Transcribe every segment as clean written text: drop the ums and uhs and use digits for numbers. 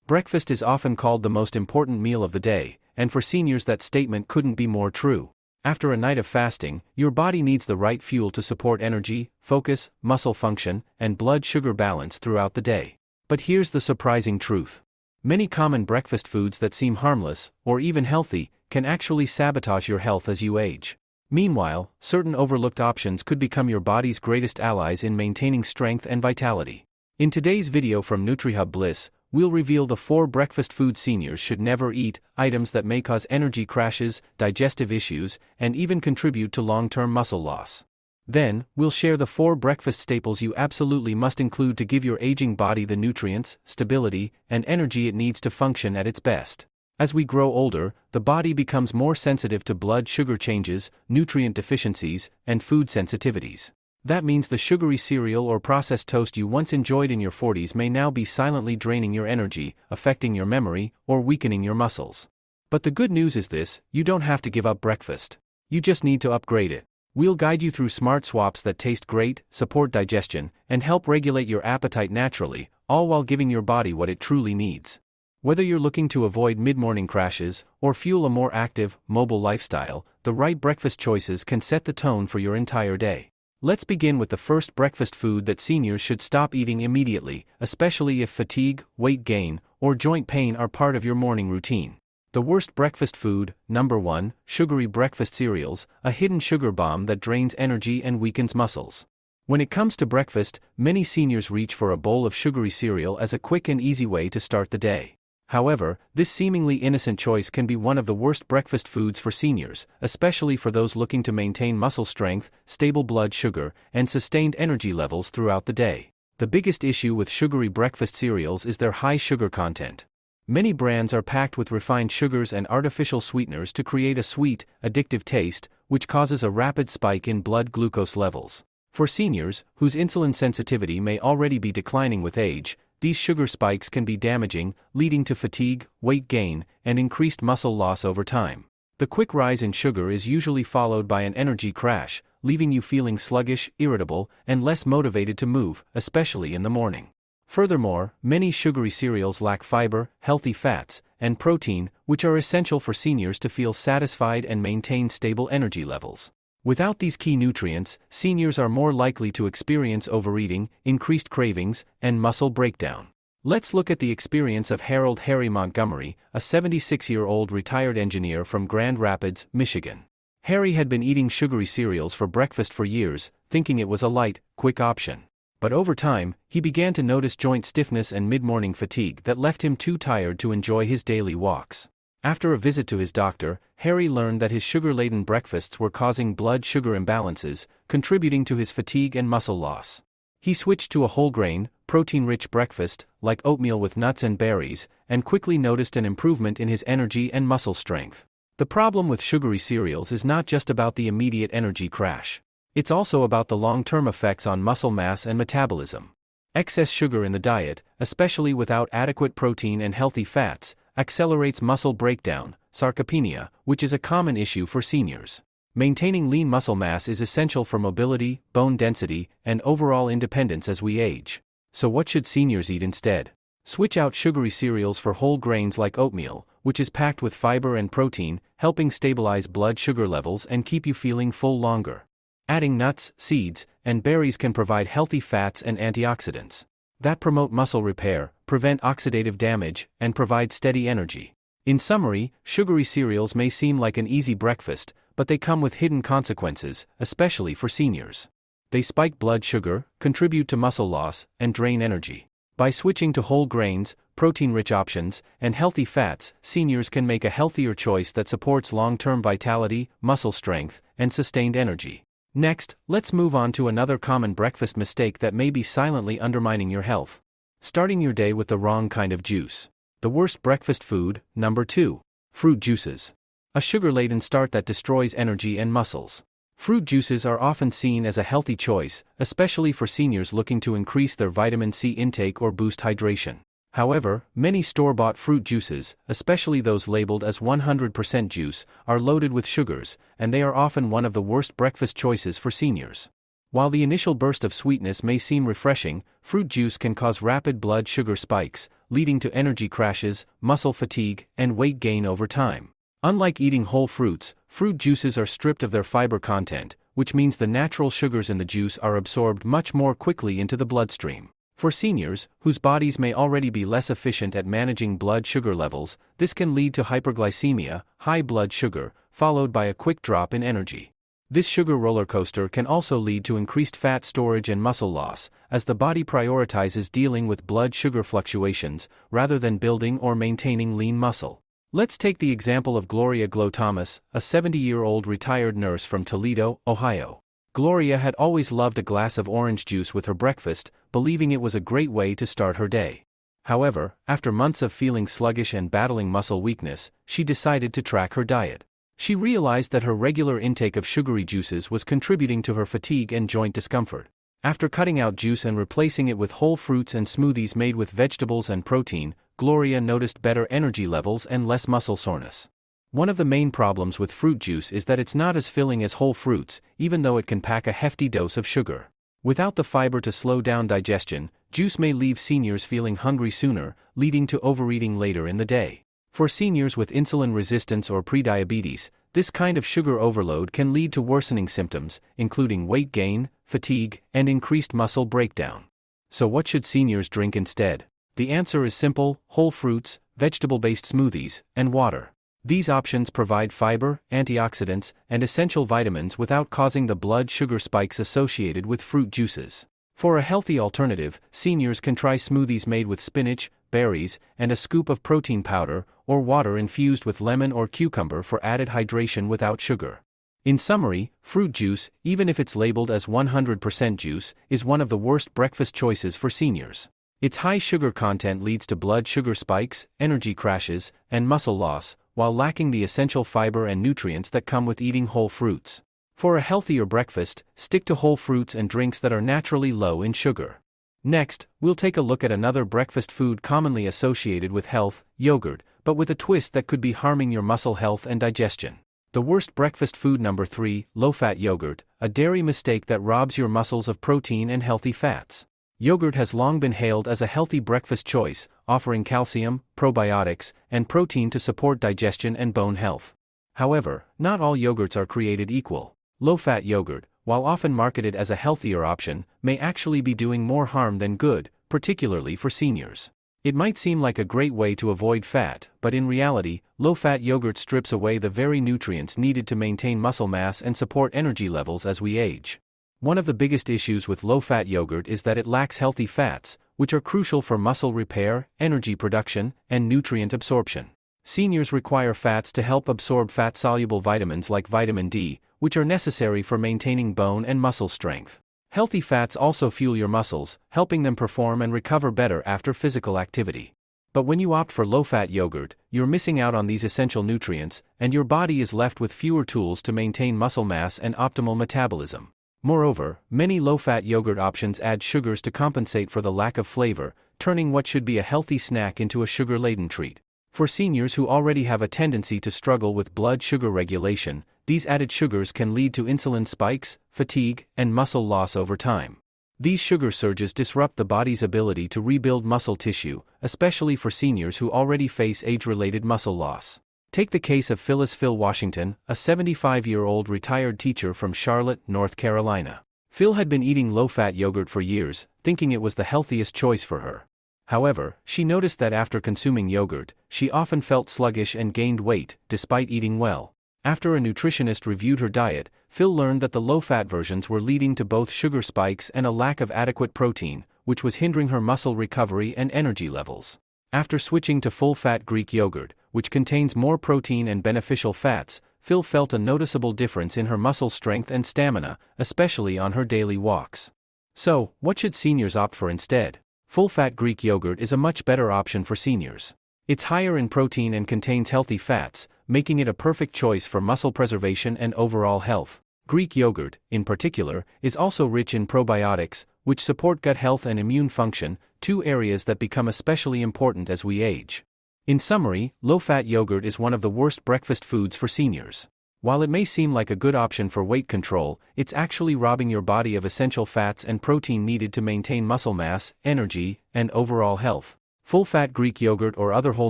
Breakfast is often called the most important meal of the day, and for seniors that statement couldn't be more true. After a night of fasting, your body needs the right fuel to support energy, focus, muscle function, and blood sugar balance throughout the day. But here's the surprising truth. Many common breakfast foods that seem harmless, or even healthy, can actually sabotage your health as you age. Meanwhile, certain overlooked options could become your body's greatest allies in maintaining strength and vitality. In today's video from NutriHubBliss, we'll reveal the 4 breakfast foods seniors should never eat, items that may cause energy crashes, digestive issues, and even contribute to long-term muscle loss. Then, we'll share the 4 breakfast staples you absolutely must include to give your aging body the nutrients, stability, and energy it needs to function at its best. As we grow older, the body becomes more sensitive to blood sugar changes, nutrient deficiencies, and food sensitivities. That means the sugary cereal or processed toast you once enjoyed in your 40s may now be silently draining your energy, affecting your memory, or weakening your muscles. But the good news is this: you don't have to give up breakfast. You just need to upgrade it. We'll guide you through smart swaps that taste great, support digestion, and help regulate your appetite naturally, all while giving your body what it truly needs. Whether you're looking to avoid mid-morning crashes or fuel a more active, mobile lifestyle, the right breakfast choices can set the tone for your entire day. Let's begin with the first breakfast food that seniors should stop eating immediately, especially if fatigue, weight gain, or joint pain are part of your morning routine. The worst breakfast food, number 1, sugary breakfast cereals, a hidden sugar bomb that drains energy and weakens muscles. When it comes to breakfast, many seniors reach for a bowl of sugary cereal as a quick and easy way to start the day. However, this seemingly innocent choice can be one of the worst breakfast foods for seniors, especially for those looking to maintain muscle strength, stable blood sugar, and sustained energy levels throughout the day. The biggest issue with sugary breakfast cereals is their high sugar content. Many brands are packed with refined sugars and artificial sweeteners to create a sweet, addictive taste, which causes a rapid spike in blood glucose levels. For seniors, whose insulin sensitivity may already be declining with age, these sugar spikes can be damaging, leading to fatigue, weight gain, and increased muscle loss over time. The quick rise in sugar is usually followed by an energy crash, leaving you feeling sluggish, irritable, and less motivated to move, especially in the morning. Furthermore, many sugary cereals lack fiber, healthy fats, and protein, which are essential for seniors to feel satisfied and maintain stable energy levels. Without these key nutrients, seniors are more likely to experience overeating, increased cravings, and muscle breakdown. Let's look at the experience of Harold "Harry" Montgomery, a 76-year-old retired engineer from Grand Rapids, Michigan. Harry had been eating sugary cereals for breakfast for years, thinking it was a light, quick option. But over time, he began to notice joint stiffness and mid-morning fatigue that left him too tired to enjoy his daily walks. After a visit to his doctor, Harry learned that his sugar-laden breakfasts were causing blood sugar imbalances, contributing to his fatigue and muscle loss. He switched to a whole-grain, protein-rich breakfast, like oatmeal with nuts and berries, and quickly noticed an improvement in his energy and muscle strength. The problem with sugary cereals is not just about the immediate energy crash. It's also about the long-term effects on muscle mass and metabolism. Excess sugar in the diet, especially without adequate protein and healthy fats, accelerates muscle breakdown, sarcopenia, which is a common issue for seniors. Maintaining lean muscle mass is essential for mobility, bone density, and overall independence as we age. So what should seniors eat instead? Switch out sugary cereals for whole grains like oatmeal, which is packed with fiber and protein, helping stabilize blood sugar levels and keep you feeling full longer. Adding nuts, seeds, and berries can provide healthy fats and antioxidants that promote muscle repair, prevent oxidative damage, and provide steady energy. In summary, sugary cereals may seem like an easy breakfast, but they come with hidden consequences, especially for seniors. They spike blood sugar, contribute to muscle loss, and drain energy. By switching to whole grains, protein-rich options, and healthy fats, seniors can make a healthier choice that supports long-term vitality, muscle strength, and sustained energy. Next, let's move on to another common breakfast mistake that may be silently undermining your health. Starting your day with the wrong kind of juice. The worst breakfast food, number 2. Fruit juices. A sugar-laden start that destroys energy and muscles. Fruit juices are often seen as a healthy choice, especially for seniors looking to increase their vitamin C intake or boost hydration. However, many store-bought fruit juices, especially those labeled as 100% juice, are loaded with sugars, and they are often one of the worst breakfast choices for seniors. While the initial burst of sweetness may seem refreshing, fruit juice can cause rapid blood sugar spikes, leading to energy crashes, muscle fatigue, and weight gain over time. Unlike eating whole fruits, fruit juices are stripped of their fiber content, which means the natural sugars in the juice are absorbed much more quickly into the bloodstream. For seniors, whose bodies may already be less efficient at managing blood sugar levels, this can lead to hyperglycemia, high blood sugar, followed by a quick drop in energy. This sugar roller coaster can also lead to increased fat storage and muscle loss, as the body prioritizes dealing with blood sugar fluctuations rather than building or maintaining lean muscle. Let's take the example of Gloria Glow Thomas, a 70-year-old retired nurse from Toledo, Ohio. Gloria had always loved a glass of orange juice with her breakfast, believing it was a great way to start her day. However, after months of feeling sluggish and battling muscle weakness, she decided to track her diet. She realized that her regular intake of sugary juices was contributing to her fatigue and joint discomfort. After cutting out juice and replacing it with whole fruits and smoothies made with vegetables and protein, Gloria noticed better energy levels and less muscle soreness. One of the main problems with fruit juice is that it's not as filling as whole fruits, even though it can pack a hefty dose of sugar. Without the fiber to slow down digestion, juice may leave seniors feeling hungry sooner, leading to overeating later in the day. For seniors with insulin resistance or prediabetes, this kind of sugar overload can lead to worsening symptoms, including weight gain, fatigue, and increased muscle breakdown. So what should seniors drink instead? The answer is simple: whole fruits, vegetable-based smoothies, and water. These options provide fiber, antioxidants, and essential vitamins without causing the blood sugar spikes associated with fruit juices. For a healthy alternative, seniors can try smoothies made with spinach, berries, and a scoop of protein powder, or water infused with lemon or cucumber for added hydration without sugar. In summary, fruit juice, even if it's labeled as 100% juice, is one of the worst breakfast choices for seniors. Its high sugar content leads to blood sugar spikes, energy crashes, and muscle loss, while lacking the essential fiber and nutrients that come with eating whole fruits. For a healthier breakfast, stick to whole fruits and drinks that are naturally low in sugar. Next, we'll take a look at another breakfast food commonly associated with health: yogurt, but with a twist that could be harming your muscle health and digestion. The worst breakfast food number 3, low-fat yogurt, a dairy mistake that robs your muscles of protein and healthy fats. Yogurt has long been hailed as a healthy breakfast choice, offering calcium, probiotics, and protein to support digestion and bone health. However, not all yogurts are created equal. Low-fat yogurt, while often marketed as a healthier option, may actually be doing more harm than good, particularly for seniors. It might seem like a great way to avoid fat, but in reality, low-fat yogurt strips away the very nutrients needed to maintain muscle mass and support energy levels as we age. One of the biggest issues with low-fat yogurt is that it lacks healthy fats, which are crucial for muscle repair, energy production, and nutrient absorption. Seniors require fats to help absorb fat-soluble vitamins like vitamin D, which are necessary for maintaining bone and muscle strength. Healthy fats also fuel your muscles, helping them perform and recover better after physical activity. But when you opt for low-fat yogurt, you're missing out on these essential nutrients, and your body is left with fewer tools to maintain muscle mass and optimal metabolism. Moreover, many low-fat yogurt options add sugars to compensate for the lack of flavor, turning what should be a healthy snack into a sugar-laden treat. For seniors who already have a tendency to struggle with blood sugar regulation, these added sugars can lead to insulin spikes, fatigue, and muscle loss over time. These sugar surges disrupt the body's ability to rebuild muscle tissue, especially for seniors who already face age-related muscle loss. Take the case of Phyllis Phil Washington, a 75-year-old retired teacher from Charlotte, North Carolina. Phil had been eating low-fat yogurt for years, thinking it was the healthiest choice for her. However, she noticed that after consuming yogurt, she often felt sluggish and gained weight, despite eating well. After a nutritionist reviewed her diet, Phil learned that the low-fat versions were leading to both sugar spikes and a lack of adequate protein, which was hindering her muscle recovery and energy levels. After switching to full-fat Greek yogurt, which contains more protein and beneficial fats, Phil felt a noticeable difference in her muscle strength and stamina, especially on her daily walks. So, what should seniors opt for instead? Full-fat Greek yogurt is a much better option for seniors. It's higher in protein and contains healthy fats, making it a perfect choice for muscle preservation and overall health. Greek yogurt, in particular, is also rich in probiotics, which support gut health and immune function, two areas that become especially important as we age. In summary, low-fat yogurt is one of the worst breakfast foods for seniors. While it may seem like a good option for weight control, it's actually robbing your body of essential fats and protein needed to maintain muscle mass, energy, and overall health. Full-fat Greek yogurt or other whole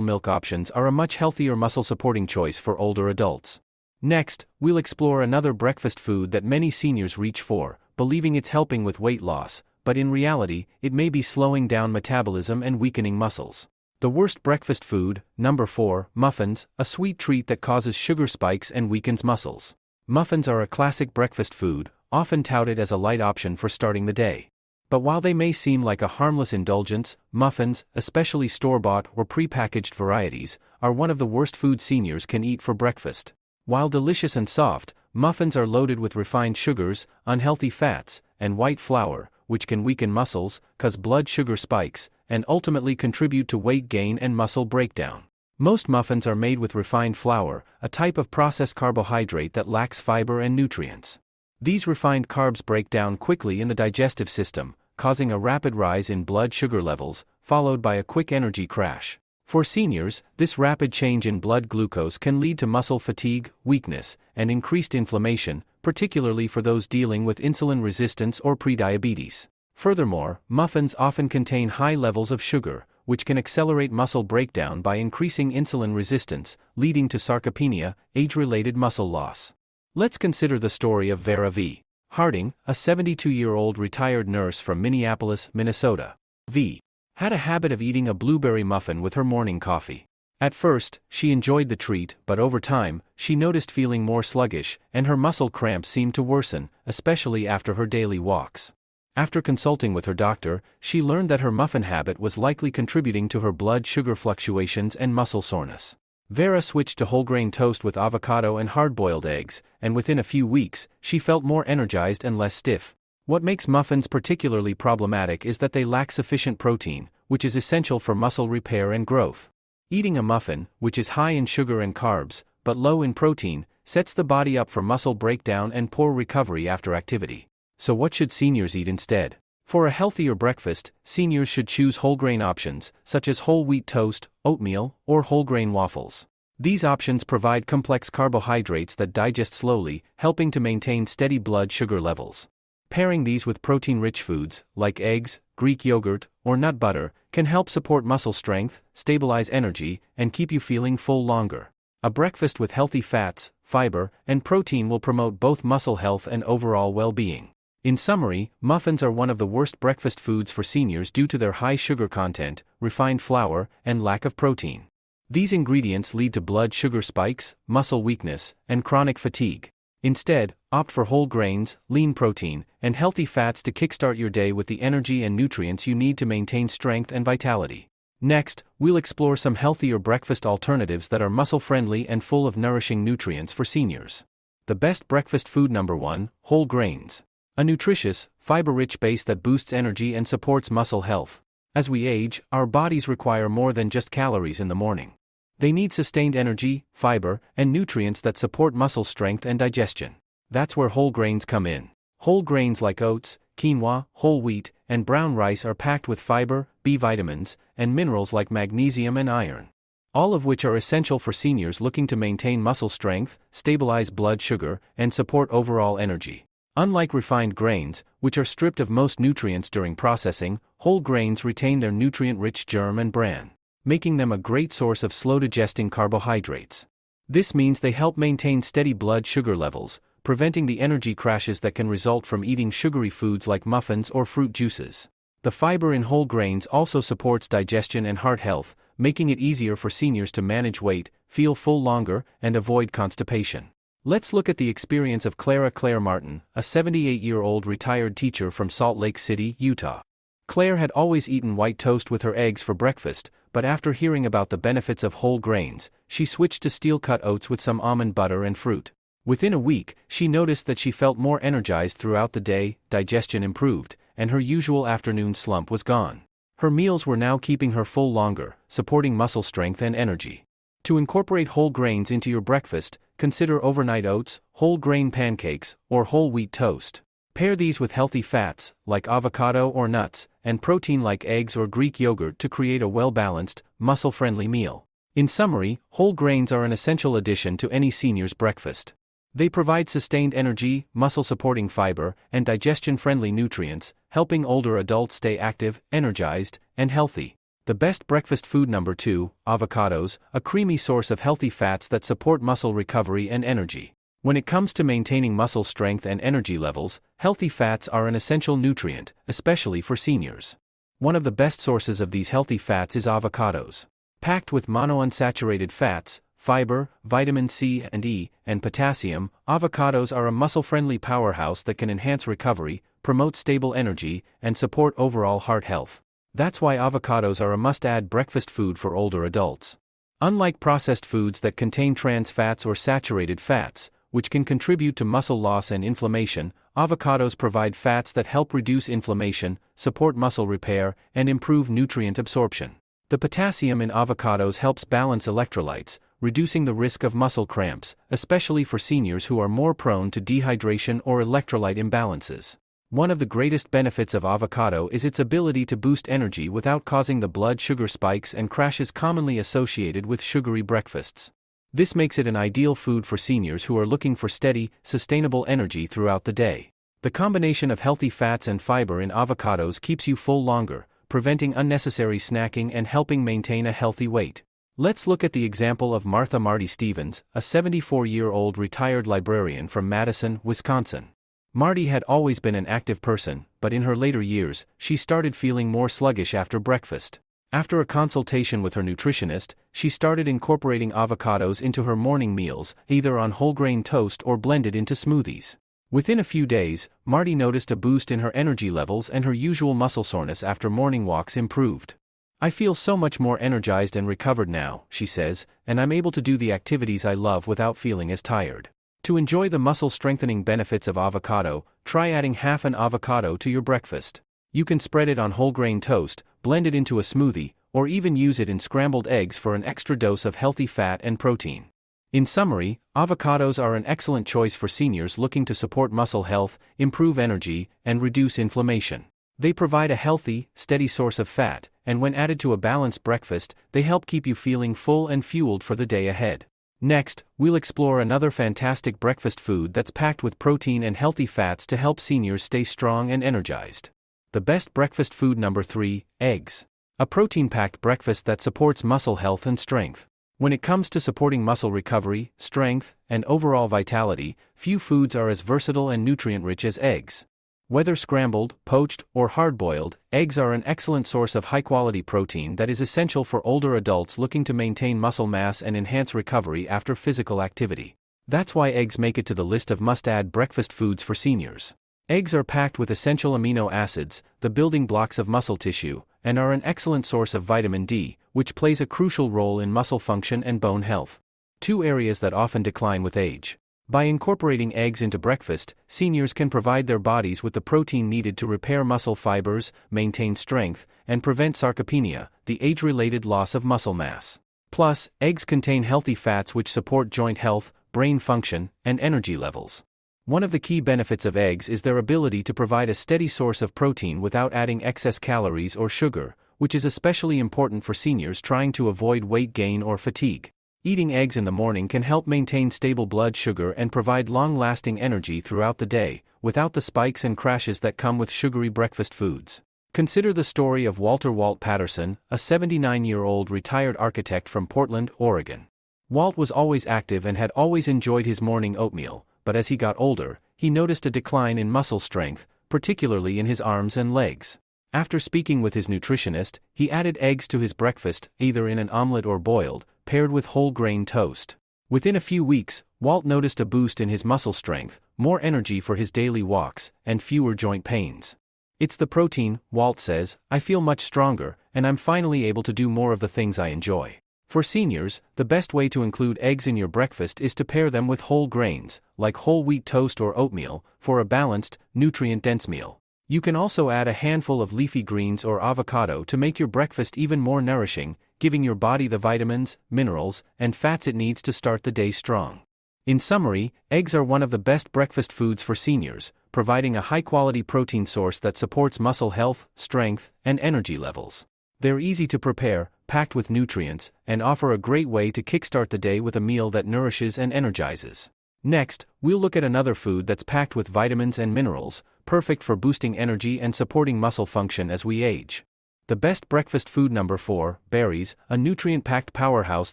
milk options are a much healthier muscle-supporting choice for older adults. Next, we'll explore another breakfast food that many seniors reach for, believing it's helping with weight loss, but in reality, it may be slowing down metabolism and weakening muscles. The worst breakfast food, number 4, muffins, a sweet treat that causes sugar spikes and weakens muscles. Muffins are a classic breakfast food, often touted as a light option for starting the day. But while they may seem like a harmless indulgence, muffins, especially store-bought or pre-packaged varieties, are one of the worst foods seniors can eat for breakfast. While delicious and soft, muffins are loaded with refined sugars, unhealthy fats, and white flour, which can weaken muscles, cause blood sugar spikes, and ultimately contribute to weight gain and muscle breakdown. Most muffins are made with refined flour, a type of processed carbohydrate that lacks fiber and nutrients. These refined carbs break down quickly in the digestive system, causing a rapid rise in blood sugar levels, followed by a quick energy crash. For seniors, this rapid change in blood glucose can lead to muscle fatigue, weakness, and increased inflammation, particularly for those dealing with insulin resistance or prediabetes. Furthermore, muffins often contain high levels of sugar, which can accelerate muscle breakdown by increasing insulin resistance, leading to sarcopenia, age-related muscle loss. Let's consider the story of Vera V. Harding, a 72-year-old retired nurse from Minneapolis, Minnesota. V. had a habit of eating a blueberry muffin with her morning coffee. At first, she enjoyed the treat, but over time, she noticed feeling more sluggish, and her muscle cramps seemed to worsen, especially after her daily walks. After consulting with her doctor, she learned that her muffin habit was likely contributing to her blood sugar fluctuations and muscle soreness. Vera switched to whole grain toast with avocado and hard-boiled eggs, and within a few weeks, she felt more energized and less stiff. What makes muffins particularly problematic is that they lack sufficient protein, which is essential for muscle repair and growth. Eating a muffin, which is high in sugar and carbs, but low in protein, sets the body up for muscle breakdown and poor recovery after activity. So what should seniors eat instead? For a healthier breakfast, seniors should choose whole grain options, such as whole wheat toast, oatmeal, or whole grain waffles. These options provide complex carbohydrates that digest slowly, helping to maintain steady blood sugar levels. Pairing these with protein-rich foods, like eggs, Greek yogurt, or nut butter, can help support muscle strength, stabilize energy, and keep you feeling full longer. A breakfast with healthy fats, fiber, and protein will promote both muscle health and overall well-being. In summary, muffins are one of the worst breakfast foods for seniors due to their high sugar content, refined flour, and lack of protein. These ingredients lead to blood sugar spikes, muscle weakness, and chronic fatigue. Instead, opt for whole grains, lean protein, and healthy fats to kickstart your day with the energy and nutrients you need to maintain strength and vitality. Next, we'll explore some healthier breakfast alternatives that are muscle-friendly and full of nourishing nutrients for seniors. The best breakfast food number 1, whole grains. A nutritious, fiber-rich base that boosts energy and supports muscle health. As we age, our bodies require more than just calories in the morning. They need sustained energy, fiber, and nutrients that support muscle strength and digestion. That's where whole grains come in. Whole grains like oats, quinoa, whole wheat, and brown rice are packed with fiber, B vitamins, and minerals like magnesium and iron. All of which are essential for seniors looking to maintain muscle strength, stabilize blood sugar, and support overall energy. Unlike refined grains, which are stripped of most nutrients during processing, whole grains retain their nutrient-rich germ and bran, making them a great source of slow-digesting carbohydrates. This means they help maintain steady blood sugar levels, preventing the energy crashes that can result from eating sugary foods like muffins or fruit juices. The fiber in whole grains also supports digestion and heart health, making it easier for seniors to manage weight, feel full longer, and avoid constipation. Let's look at the experience of Claire Martin, a 78-year-old retired teacher from Salt Lake City, Utah. Claire had always eaten white toast with her eggs for breakfast, but after hearing about the benefits of whole grains, she switched to steel-cut oats with some almond butter and fruit. Within a week, she noticed that she felt more energized throughout the day, digestion improved, and her usual afternoon slump was gone. Her meals were now keeping her full longer, supporting muscle strength and energy. To incorporate whole grains into your breakfast, consider overnight oats, whole grain pancakes, or whole wheat toast. Pair these with healthy fats, like avocado or nuts, and protein like eggs or Greek yogurt to create a well-balanced, muscle-friendly meal. In summary, whole grains are an essential addition to any senior's breakfast. They provide sustained energy, muscle-supporting fiber, and digestion-friendly nutrients, helping older adults stay active, energized, and healthy. The best breakfast food number 2, avocados, a creamy source of healthy fats that support muscle recovery and energy. When it comes to maintaining muscle strength and energy levels, healthy fats are an essential nutrient, especially for seniors. One of the best sources of these healthy fats is avocados. Packed with monounsaturated fats, fiber, vitamin C and E, and potassium, avocados are a muscle-friendly powerhouse that can enhance recovery, promote stable energy, and support overall heart health. That's why avocados are a must-add breakfast food for older adults. Unlike processed foods that contain trans fats or saturated fats, which can contribute to muscle loss and inflammation, avocados provide fats that help reduce inflammation, support muscle repair, and improve nutrient absorption. The potassium in avocados helps balance electrolytes, reducing the risk of muscle cramps, especially for seniors who are more prone to dehydration or electrolyte imbalances. One of the greatest benefits of avocado is its ability to boost energy without causing the blood sugar spikes and crashes commonly associated with sugary breakfasts. This makes it an ideal food for seniors who are looking for steady, sustainable energy throughout the day. The combination of healthy fats and fiber in avocados keeps you full longer, preventing unnecessary snacking and helping maintain a healthy weight. Let's look at the example of Marty Stevens, a 74-year-old retired librarian from Madison, Wisconsin. Marty had always been an active person, but in her later years, she started feeling more sluggish after breakfast. After a consultation with her nutritionist, she started incorporating avocados into her morning meals, either on whole grain toast or blended into smoothies. Within a few days, Marty noticed a boost in her energy levels and her usual muscle soreness after morning walks improved. "I feel so much more energized and recovered now," she says, "and I'm able to do the activities I love without feeling as tired." To enjoy the muscle-strengthening benefits of avocado, try adding half an avocado to your breakfast. You can spread it on whole grain toast, blend it into a smoothie, or even use it in scrambled eggs for an extra dose of healthy fat and protein. In summary, avocados are an excellent choice for seniors looking to support muscle health, improve energy, and reduce inflammation. They provide a healthy, steady source of fat, and when added to a balanced breakfast, they help keep you feeling full and fueled for the day ahead. Next, we'll explore another fantastic breakfast food that's packed with protein and healthy fats to help seniors stay strong and energized. The best breakfast food number 3, eggs. A protein-packed breakfast that supports muscle health and strength. When it comes to supporting muscle recovery, strength, and overall vitality, few foods are as versatile and nutrient-rich as eggs. Whether scrambled, poached, or hard-boiled, eggs are an excellent source of high-quality protein that is essential for older adults looking to maintain muscle mass and enhance recovery after physical activity. That's why eggs make it to the list of must-add breakfast foods for seniors. Eggs are packed with essential amino acids, the building blocks of muscle tissue, and are an excellent source of vitamin D, which plays a crucial role in muscle function and bone health. Two areas that often decline with age. By incorporating eggs into breakfast, seniors can provide their bodies with the protein needed to repair muscle fibers, maintain strength, and prevent sarcopenia, the age-related loss of muscle mass. Plus, eggs contain healthy fats which support joint health, brain function, and energy levels. One of the key benefits of eggs is their ability to provide a steady source of protein without adding excess calories or sugar, which is especially important for seniors trying to avoid weight gain or fatigue. Eating eggs in the morning can help maintain stable blood sugar and provide long-lasting energy throughout the day, without the spikes and crashes that come with sugary breakfast foods. Consider the story of Walter "Walt" Patterson, a 79-year-old retired architect from Portland, Oregon. Walt was always active and had always enjoyed his morning oatmeal, but as he got older, he noticed a decline in muscle strength, particularly in his arms and legs. After speaking with his nutritionist, he added eggs to his breakfast, either in an omelet or boiled, paired with whole grain toast. Within a few weeks, Walt noticed a boost in his muscle strength, more energy for his daily walks, and fewer joint pains. "It's the protein," Walt says, "I feel much stronger, and I'm finally able to do more of the things I enjoy." For seniors, the best way to include eggs in your breakfast is to pair them with whole grains, like whole wheat toast or oatmeal, for a balanced, nutrient-dense meal. You can also add a handful of leafy greens or avocado to make your breakfast even more nourishing, giving your body the vitamins, minerals, and fats it needs to start the day strong. In summary, eggs are one of the best breakfast foods for seniors, providing a high-quality protein source that supports muscle health, strength, and energy levels. They're easy to prepare, packed with nutrients, and offer a great way to kickstart the day with a meal that nourishes and energizes. Next, we'll look at another food that's packed with vitamins and minerals, perfect for boosting energy and supporting muscle function as we age. The best breakfast food. Number 4, berries, a nutrient-packed powerhouse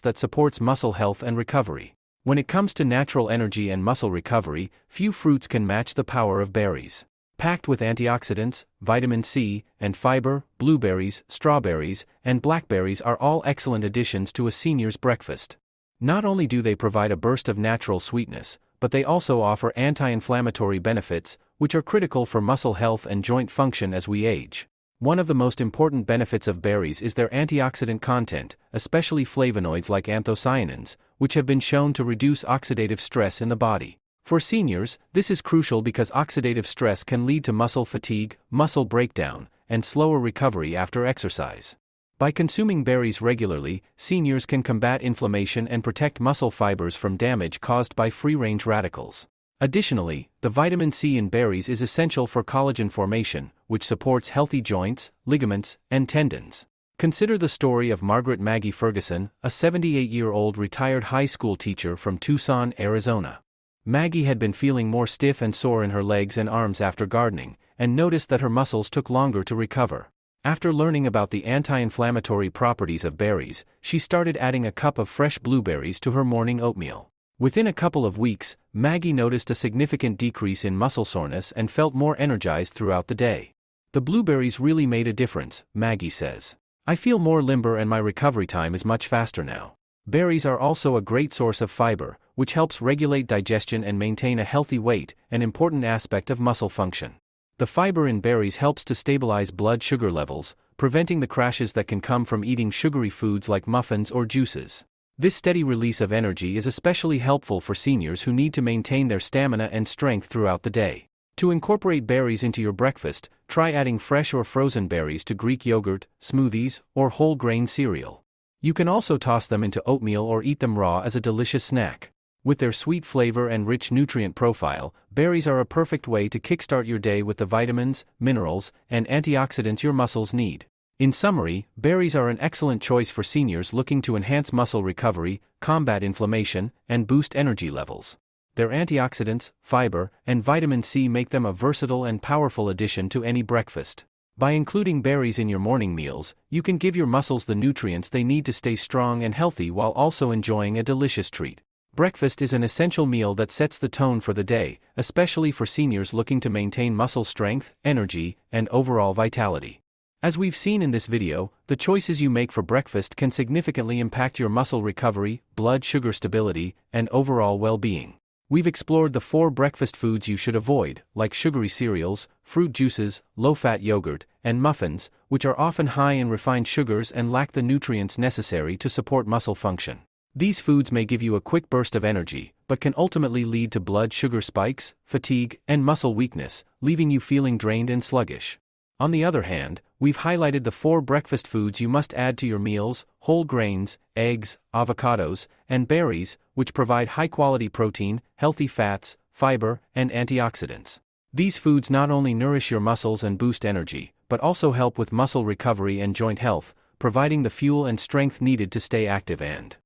that supports muscle health and recovery. When it comes to natural energy and muscle recovery, few fruits can match the power of berries. Packed with antioxidants, vitamin C, and fiber, blueberries, strawberries, and blackberries are all excellent additions to a senior's breakfast. Not only do they provide a burst of natural sweetness, but they also offer anti-inflammatory benefits, which are critical for muscle health and joint function as we age. One of the most important benefits of berries is their antioxidant content, especially flavonoids like anthocyanins, which have been shown to reduce oxidative stress in the body. For seniors, this is crucial because oxidative stress can lead to muscle fatigue, muscle breakdown, and slower recovery after exercise. By consuming berries regularly, seniors can combat inflammation and protect muscle fibers from damage caused by free-range radicals. Additionally, the vitamin C in berries is essential for collagen formation, which supports healthy joints, ligaments, and tendons. Consider the story of Margaret Maggie Ferguson, a 78-year-old retired high school teacher from Tucson, Arizona. Maggie had been feeling more stiff and sore in her legs and arms after gardening, and noticed that her muscles took longer to recover. After learning about the anti-inflammatory properties of berries, she started adding a cup of fresh blueberries to her morning oatmeal. Within a couple of weeks, Maggie noticed a significant decrease in muscle soreness and felt more energized throughout the day. The blueberries really made a difference, Maggie says. I feel more limber and my recovery time is much faster now. Berries are also a great source of fiber, which helps regulate digestion and maintain a healthy weight, an important aspect of muscle function. The fiber in berries helps to stabilize blood sugar levels, preventing the crashes that can come from eating sugary foods like muffins or juices. This steady release of energy is especially helpful for seniors who need to maintain their stamina and strength throughout the day. To incorporate berries into your breakfast, try adding fresh or frozen berries to Greek yogurt, smoothies, or whole grain cereal. You can also toss them into oatmeal or eat them raw as a delicious snack. With their sweet flavor and rich nutrient profile, berries are a perfect way to kickstart your day with the vitamins, minerals, and antioxidants your muscles need. In summary, berries are an excellent choice for seniors looking to enhance muscle recovery, combat inflammation, and boost energy levels. Their antioxidants, fiber, and vitamin C make them a versatile and powerful addition to any breakfast. By including berries in your morning meals, you can give your muscles the nutrients they need to stay strong and healthy while also enjoying a delicious treat. Breakfast is an essential meal that sets the tone for the day, especially for seniors looking to maintain muscle strength, energy, and overall vitality. As we've seen in this video, the choices you make for breakfast can significantly impact your muscle recovery, blood sugar stability, and overall well-being. We've explored the 4 breakfast foods you should avoid, like sugary cereals, fruit juices, low-fat yogurt, and muffins, which are often high in refined sugars and lack the nutrients necessary to support muscle function. These foods may give you a quick burst of energy, but can ultimately lead to blood sugar spikes, fatigue, and muscle weakness, leaving you feeling drained and sluggish. On the other hand, we've highlighted the 4 breakfast foods you must add to your meals: whole grains, eggs, avocados, and berries, which provide high-quality protein, healthy fats, fiber, and antioxidants. These foods not only nourish your muscles and boost energy, but also help with muscle recovery and joint health, providing the fuel and strength needed to stay active and